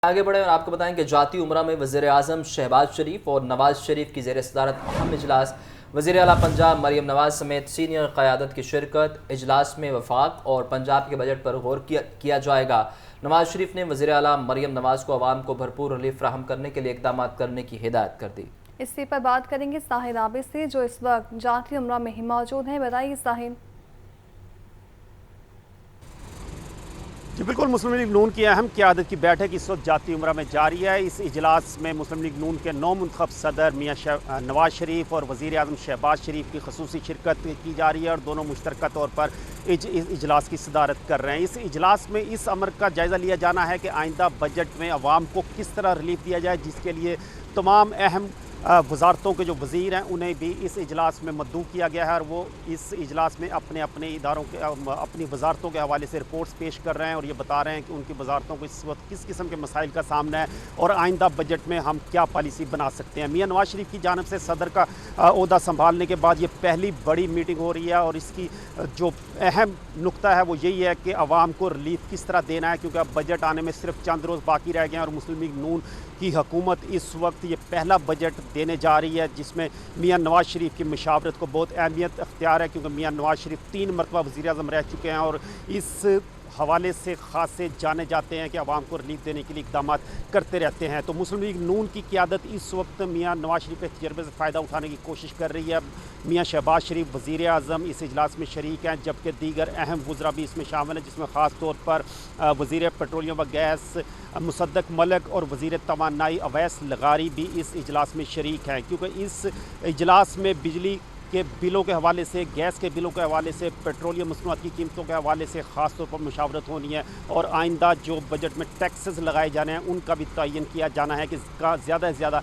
आगे बढ़े और आपको बताएं कि जाती उमरा में वज़ीर-ए-आज़म शहबाज शरीफ और नवाज शरीफ की ज़ेर सदारत अहम इजलास, वज़ीर आला पंजाब मरियम नवाज समेत सीनियर क़यादत की शिरकत। इजलास में वफाक और पंजाब के बजट पर गौर किया जाएगा। नवाज शरीफ ने वज़ीर आला मरियम नवाज को आवाम को भरपूर रिलीफ फराहम करने के लिए इक़दाम करने की हिदायत कर दी। इसी पर बात करेंगे साहिल आबिद से, जो इस वक्त जाती उमरा में ही मौजूद हैं। बताइए साहिल। जी बिल्कुल, मुस्लिम लीग नून की अहम क़यादत की बैठक इस वक्त जाती उमरा में जारी है। इस इजलास में मुस्लिम लीग नून के नौ मुंतखब सदर मियाँ नवाज शरीफ और वज़ीर आज़म शहबाज शरीफ की खसूसी शिरकत की जा रही है और दोनों मुश्तरका तौर पर इजलास की सदारत कर रहे हैं। इस इजलास में इस अमर का जायज़ा लिया जाना है कि आइंदा बजट में अवाम को किस तरह रिलीफ दिया जाए, जिसके लिए तमाम अहम वजारतों के जो वज़ीर हैं उन्हें भी इस इजलास में मद्दू किया गया है और वो इस इजलास में अपने अपने इदारों के अपनी वजारतों के हवाले से रिपोर्ट्स पेश कर रहे हैं और ये बता रहे हैं कि उनकी वजारतों को इस वक्त किस किस्म के मसाइल का सामना है और आइंदा बजट में हम क्या पॉलिसी बना सकते हैं। मियाँ नवाज शरीफ की जानिब से सदर का ओहदा संभालने के बाद ये पहली बड़ी मीटिंग हो रही है और इसकी जो अहम नुक्ता है वो यही है कि आवाम को रिलीफ किस तरह देना है, क्योंकि अब बजट आने में सिर्फ चंद रोज़ बाकी रह गए हैं और मुस्लिम लीग नून की हुकूमत इस वक्त ये पहला बजट देने जा रही है जिसमें मियाँ नवाज शरीफ की मशावरत को बहुत अहमियत अख्तियार है, क्योंकि मियाँ नवाज शरीफ 3 मरतबा वज़ीर आज़म रह चुके हैं और इस हवाले से ख़ास से जाने जाते हैं कि आवाम को रिलीफ देने के लिए इक़दाम करते रहते हैं। तो मुस्लिम लीग नून की क़यादत इस वक्त मियाँ नवाज शरीफ के तजर्बे से फ़ायदा उठाने की कोशिश कर रही है। मियाँ शहबाज शरीफ वज़ीर आज़म इस इजलास में शरीक हैं, जबकि दीगर अहम वज़रा भी इसमें शामिल हैं, जिसमें ख़ास तौर पर वज़ीर पेट्रोलियम व गैस मुसद्दक मलिक और वज़ीर तवानाई अवैस लगारी भी इस इजलास में शरीक हैं, क्योंकि इस इजलास में बिजली के बिलों के हवाले से, गैस के बिलों के हवाले से, पेट्रोलियम मसनूआत की कीमतों के हवाले से ख़ास तौर पर मुशावरत होनी है और आइंदा जो बजट में टैक्सेस लगाए जाने हैं उनका भी तयन किया जाना है कि ज़्यादा से ज़्यादा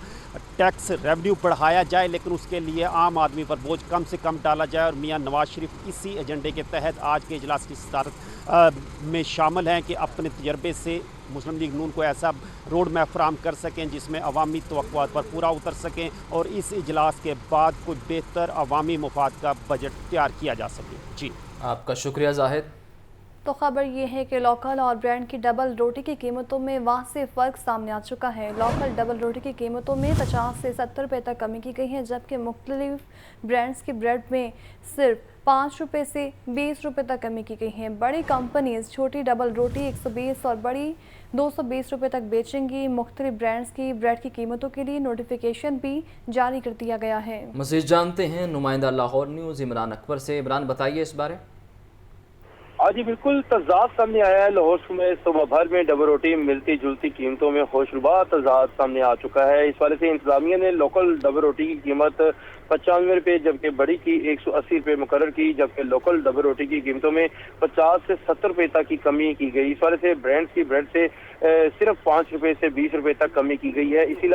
टैक्स रेवेन्यू बढ़ाया जाए, लेकिन उसके लिए आम आदमी पर बोझ कम से कम डाला जाए। और मियाँ नवाज शरीफ इसी एजेंडे के तहत आज के इजलास की सदारत में शामिल हैं कि अपने तजर्बे से मुस्लिम लीग नून को ऐसा रोड मैप फराहम कर सकें जिसमें अवामी तवक्कुआत पर पूरा उतर सकें और इस इजलास के बाद कोई बेहतर अवामी मुफाद का बजट तैयार किया जा सके। जी आपका शुक्रिया जाहिद। तो खबर ये है कि लोकल और ब्रांड की डबल रोटी की कीमतों में वाज़ेह फ़र्क सामने आ चुका है। लोकल डबल रोटी की कीमतों में 50 से 70 रुपये तक कमी की गई है, जबकि मुख्तलिफ ब्रांड्स की ब्रेड में सिर्फ 5 रुपये से 20 रुपये तक कमी की गई है। बड़ी कंपनीज छोटी डबल रोटी 120 और बड़ी 220 रुपये तक बेचेंगी। मुख्तलिफ ब्रांड्स की ब्रेड की कीमतों के लिए नोटिफिकेशन भी जारी कर दिया गया है। मज़ीद जानते हैं नुमाइंदा लाहौर न्यूज़ इमरान अकबर से। इमरान, बताइए इस बारे। हाँ जी बिल्कुल, तजाद सामने आया है। लाहौर में सुबह भर में डबल रोटी मिलती जुलती कीमतों में होशरुबा तजाद सामने आ चुका है। इस वाले से इंतजामिया ने लोकल डबल रोटी की कीमत 95 रुपये जबकि बड़ी की 180 रुपये मुकर्रर की, जबकि लोकल डबल रोटी की कीमतों में 50 से 70 रुपये तक की कमी की गई। इस वाले से ब्रांड्स की ब्रेड से सिर्फ 5 रुपये से 20 रुपये तक कमी की गई है। इसी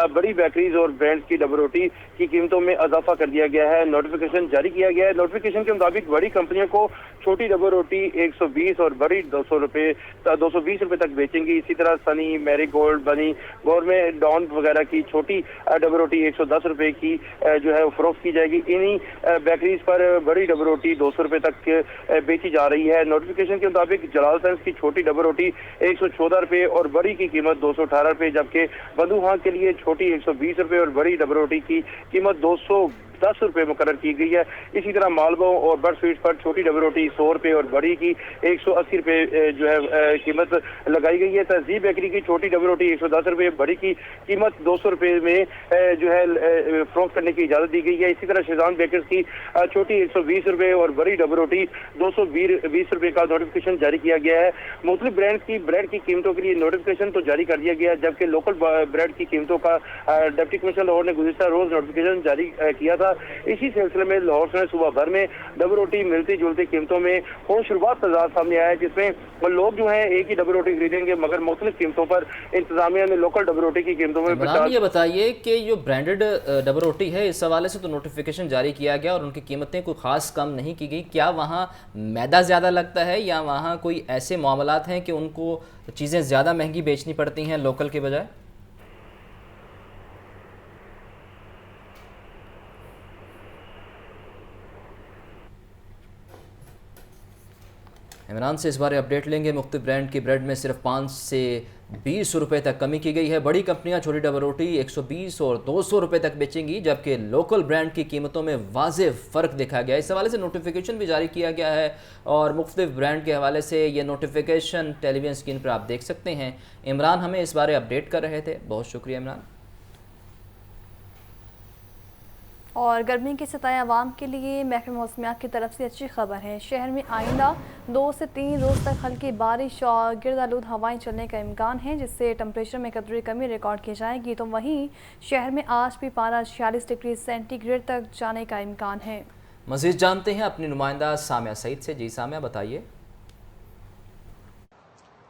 बड़ी बेकरीज और ब्रांड्स की डबल रोटी की कीमतों में इजाफा कर दिया गया है। नोटिफिकेशन जारी किया गया है। नोटिफिकेशन के मुताबिक बड़ी कंपनियों को छोटी डबल रोटी 120 और बड़ी 220 रुपये तक बेचेंगी। इसी तरह सनी, मैरी गोल्ड, बनी, गवर्नमेंट, डॉन वगैरह की छोटी डबल रोटी 110 रुपये की जो है फरोख्त की जाएगी। इन्हीं बेकरीज पर बड़ी डबल रोटी 200 रुपये तक बेची जा रही है। नोटिफिकेशन के मुताबिक जलाल सेंस की छोटी डबल रोटी 114 रुपये और बड़ी की कीमत 218 रुपये, जबकि बंधुहां के लिए छोटी 120 रुपये और बड़ी डबल रोटी की कीमत 210 रुपये मुकर्रर की गई है। इसी तरह मालबो और बर्ड स्वीट्स पर छोटी डबल रोटी 100 रुपये और बड़ी की 180 रुपये जो है कीमत लगाई गई है। तहजीब बेकरी की छोटी डबल रोटी 110 रुपये, बड़ी की कीमत 200 रुपये में जो है फरोख्त करने की इजाज़त दी गई है। इसी तरह शेजान बेकर्स की छोटी 120 रुपये और बड़ी डबल रोटी 220 रुपये का नोटिफिकेशन जारी किया गया है। मुख्तलिफ ब्रांड की ब्रेड की कीमतों के लिए नोटिफिकेशन तो जारी कर दिया गया है, जबकि लोकल ब्रेड की कीमतों का डिप्टी कमिश्नर लाहौर ने गुज़िश्ता रोज नोटिफिकेशन जारी किया था। इसी सिलसिले में लाहौर में सुबह भर में डबल रोटी मिलती जुलती कीमतों में होशरुबात तजाद सामने आया है, जिसमें लोग जो है एक ही डबल रोटी खरीदेंगे मगर मुख्तलिफ कीमतों पर इंतजामिया ने लोकल डबल रोटी की कीमतों में ये बताइए कि जो ब्रांडेड डबल रोटी है इस हवाले से तो नोटिफिकेशन जारी किया गया और उनकी कीमतें कोई ख़ास कम नहीं की गई। क्या वहाँ मैदा ज़्यादा लगता है या वहाँ कोई ऐसे मामलात हैं कि उनको चीज़ें ज़्यादा महंगी बेचनी पड़ती हैं लोकल के बजाय? इमरान से इस बारे अपडेट लेंगे। मुख्तलिफ ब्रांड की ब्रेड में सिर्फ 5 से 20 रुपये तक कमी की गई है। बड़ी कंपनियां छोटी डबल रोटी 120 और 200 रुपये तक बेचेंगी, जबकि लोकल ब्रांड की कीमतों में वाज़ेह फ़र्क देखा गया है। इस हवाले से नोटिफिकेशन भी जारी किया गया है और मुख्तलिफ ब्रांड के हवाले से ये नोटिफिकेशन टेलीविजन स्क्रीन पर आप देख सकते हैं। इमरान हमें इस बारे अपडेट कर रहे थे, बहुत शुक्रिया इमरान। और गर्मी के सताए आवाम के लिए महकमा मौसमियात की तरफ से अच्छी खबर है। शहर में आइंदा 2 से 3 रोज़ तक हल्की बारिश और गिरदालूद हवाएं चलने का इम्कान है, जिससे टेम्परेचर में कदरी कमी रिकॉर्ड की जाएगी। तो वहीं शहर में आज भी पारा 46 डिग्री सेंटीग्रेड तक जाने का इम्कान है। मज़ीद जानते हैं अपनी नुमाइंदा सामिया सईद से। जी सामिया, बताइए।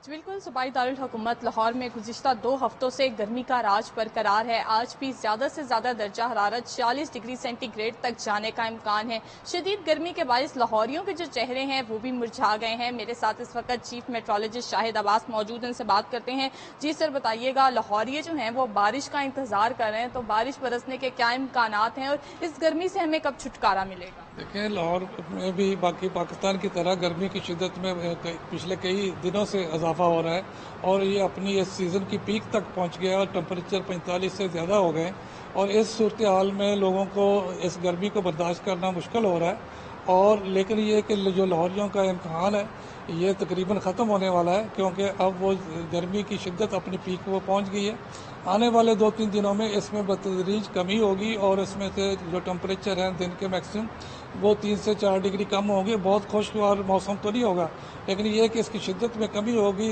बिल्कुल, सूबाई दारुल हुकूमत लाहौर में गुज़िश्ता 2 हफ्तों से गर्मी का राज बरकरार है। आज भी ज़्यादा से ज़्यादा दर्जा हरारत 40 डिग्री सेंटीग्रेड तक जाने का इम्कान है। शदीद गर्मी के बायस लाहौरियों के जो चेहरे हैं वो भी मुरझा गए हैं। मेरे साथ इस वक्त चीफ मेट्रोलॉजिस्ट शाहिद अब्बास मौजूद हैं, उनसे बात करते हैं। जी सर, बताइएगा, लाहौरिये जो हैं वो बारिश का इंतज़ार कर रहे हैं, तो बारिश बरसने के क्या इम्कानात हैं और इस गर्मी से हमें कब छुटकारा मिलेगा? देखें, लाहौर में भी बाकी पाकिस्तान की तरह गर्मी की शिद्दत में पिछले कई दिनों से इजाफा हो रहा है और ये अपनी इस सीज़न की पीक तक पहुंच गया और टेम्परेचर 45 से ज़्यादा हो गए और इस सूरत हाल में लोगों को इस गर्मी को बर्दाश्त करना मुश्किल हो रहा है। और लेकिन ये कि जो लाहौरियों का इम्तहान है ये तकरीबन ख़त्म होने वाला है, क्योंकि अब वो गर्मी की शिद्दत अपनी पीक पर पहुँच गई है। आने वाले 2-3 दिनों में इसमें बतदरीज कमी होगी और इसमें से जो टेम्परेचर है दिन के मैक्सिमम वो 3 से 4 डिग्री कम होंगे। बहुत खुशगवार मौसम तो नहीं होगा, लेकिन ये कि इसकी शिद्दत में कमी होगी।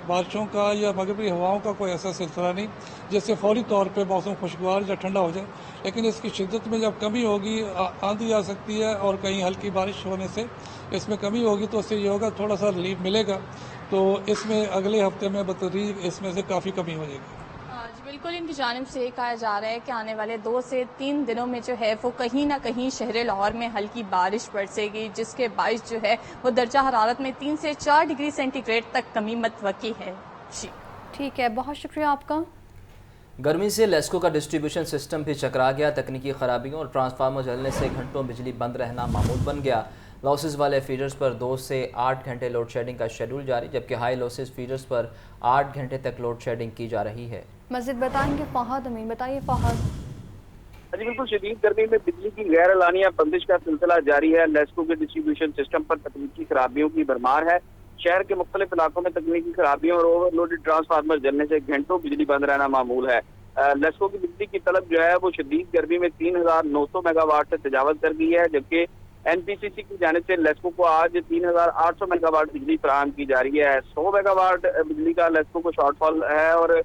बारिशों का या मगरबी हवाओं का कोई ऐसा सिलसिला नहीं जिससे फौरी तौर पे मौसम खुशगवार या ठंडा हो जाए, लेकिन इसकी शिद्दत में जब कमी होगी, आंधी आ सकती है और कहीं हल्की बारिश होने से इसमें कमी होगी, तो इससे ये होगा थोड़ा सा रिलीफ मिलेगा। तो इसमें अगले हफ्ते में बतदरीज इसमें से काफ़ी कमी हो जाएगी। बिल्कुल, इनकी जानिब से कहा जा रहा है कि आने वाले 2 से 3 दिनों में जो है वो कहीं ना कहीं शहर लाहौर में हल्की बारिश बरसेगी, जिसके बायस जो है वो दर्जा हरारत में 3 से 4 डिग्री सेंटीग्रेड तक कमी मतवक्की है। जी ठीक है, बहुत शुक्रिया आपका। गर्मी से लेस्को का डिस्ट्रीब्यूशन सिस्टम भी चकरा गया। तकनीकी खराबियों और ट्रांसफार्मर जलने से घंटों बिजली बंद रहना मामूल बन गया। लॉसेस वाले फीडर्स पर 2 से 8 घंटे लोड शेडिंग का शेड्यूल जारी, जबकि हाई लॉसेस फीडर्स पर 8 घंटे तक लोड शेडिंग की जा रही है। मज़ीद बताएंगे फ़हद अमीन। बताइए फ़हद। जी बिल्कुल, शदीद गर्मी में बिजली की गैर एलानिया बंदिश का सिलसिला जारी है। लेस्को के डिस्ट्रीब्यूशन सिस्टम पर तकनीकी खराबियों की भरमार है। शहर के मुख्तलिफ इलाकों में तकनीकी खराबियों और ओवरलोडेड ट्रांसफार्मर जलने से घंटों बिजली बंद रहना मामूल है। लेस्को की बिजली की तलब जो है वो शदीद गर्मी में 3900 मेगावाट से तजावज कर गई है, जबकि एनपीसीसी की जानिब से लेस्को को आज 3800 मेगावाट बिजली फराहम की जा रही है। 100 मेगावाट बिजली का लेस्को को शॉर्टफॉल है और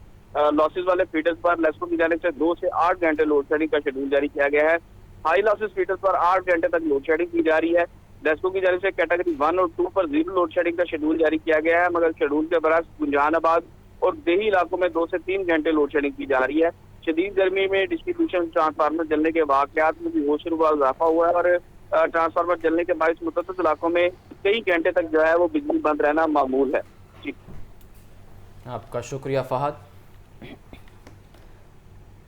लॉसेस वाले फीडर्स पर लेस्को की जानिब से 2 से 8 घंटे लोड शेडिंग का शेड्यूल जारी किया गया है। हाई लॉसेस फीडर्स पर 8 घंटे तक लोड शेडिंग की जा रही है। लेस्को की जानिब से कैटेगरी 1 और 2 पर 0 लोड शेडिंग का शेड्यूल जारी किया गया है, मगर शेड्यूल के बरस गुंजानाबाद और देही इलाकों में 2 से 3 घंटे लोड शेडिंग की जा रही है। शदीद गर्मी में डिस्ट्रीब्यूशन ट्रांसफार्मर जलने के वाकयात में भी होशरुबा इजाफा हुआ है और ट्रांसफार्मर जलने के बायस मुतअद्दिद इलाकों में कई घंटे तक जो है वो बिजली बंद रहना मामूल है। जी, आपका शुक्रिया फहद।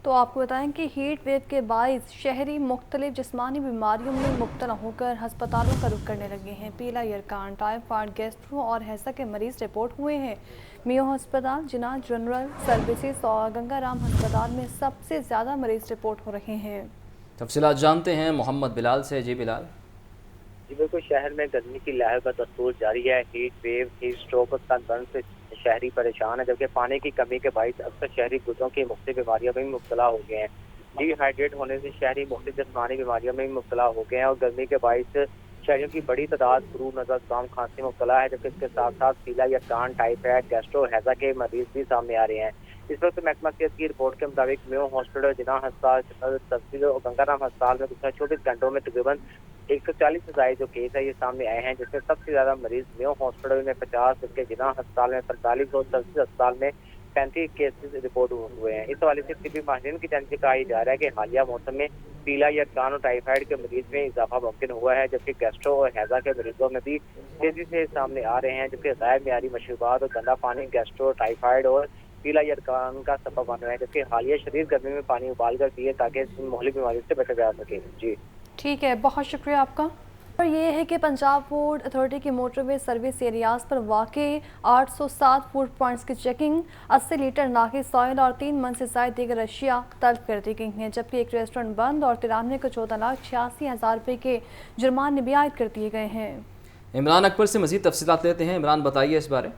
तो आपको बताएं कि हीट वेव के बायस शहरी मुख्तलिफ जिस्मानी बीमारियों में मुब्तला होकर हस्पतालों का रुख करने लगे हैं। पीला यरकान, टाइफाइड, गैस्ट्रो और हैजा के मरीज रिपोर्ट हुए हैं। मियो अस्पताल, जिना जनरल सर्विसेज और गंगाराम अस्पताल में सबसे ज़्यादा मरीज रिपोर्ट हो रहे हैं। तफसीलात जानते हैं मोहम्मद बिलाल से। जी बिलाल। जी बिल्कुल, शहर में गर्मी की लहर का दस्तूर जारी है। हीट वेव, हीट स्ट्रोक और सनबर्न से शहरी परेशान है, जबकि पानी की कमी के बायस अक्सर शहरी गुर्दों की मुख्तलिफ बीमारियों में भी मुब्तला हो गए हैं। डिहाइड्रेट होने से शहरी मुख्तलिफ जिस्मानी बीमारियों में भी मुब्तला हो गए हैं और गर्मी के बायस शहरियों की बड़ी तादाद फ्लू, नज़र, जुकाम, खांसी में मुब्तला है, जबकि इसके साथ साथ पीला यरकान, टाइफाइड, गैस्ट्रो, हैजा के मरीज भी सामने आ रहे हैं। इस वक्त महकमा सेहत की रिपोर्ट के मुताबिक मेयो हॉस्पिटल, जिना अस्पताल, तफसील और गंगाराम अस्पताल में पिछले 24 घंटों में तकरीबन 140 से ज़ायद जो केस है ये सामने आए हैं, जिसमें सबसे ज़्यादा मरीज मेयो हॉस्पिटल में 50, जबकि जिना अस्पताल में 45 और तफसील अस्पताल में 35 केसेस रिपोर्ट हुए हैं। इस हवाले से तिब्बी माहिरीन की जानिब से कहा जा रहा है कि हालिया मौसम में पीला यरकान और टाइफाइड के मरीज में इजाफा मुमकिन हुआ है, जबकि गैस्ट्रो और हैजा के मरीजों में भी तेजी से सामने आ रहे हैं, जबकि गैर मियारी मशरूबात और गंदा पानी गैस्ट्रो, टाइफाइड और पीला यरकान का सबब बन रहा है, जबकि हालिया शदीद गर्मी में पानी उबाल कर पिए ताकि मोहल्ली बीमारी से बचा जा सके। जी ठीक है, बहुत शुक्रिया आपका। और ये है कि पंजाब फूड अथॉरिटी की मोटरवे सर्विस एरियाज पर वाक़ 807 फूड पॉइंट्स की चेकिंग, 80 लीटर नाकिस ऑयल और 3 मन से ज़ायद दीगर अशिया तलब कर दी गई हैं, जबकि एक रेस्टोरेंट बंद और 93 को 14,86,000 रुपये के जुर्माने भी आयद कर दिए गए हैं। इमरान अकबर से मज़ीद तफसीलात लेते हैं। इमरान, बताइए इस बारे।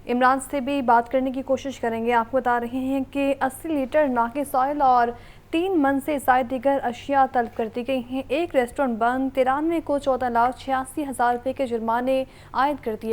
इमरान से भी बात करने की कोशिश करेंगे। आपको बता रहे हैं कि 80 लीटर नाकिस ऑयल और 3 मन से ज़ायद दीगर अशिया तलब कर दी गई हैं। एक रेस्टोरेंट बंद, 93 को 14,86,000 रुपये के जुर्माने आयद कर दिए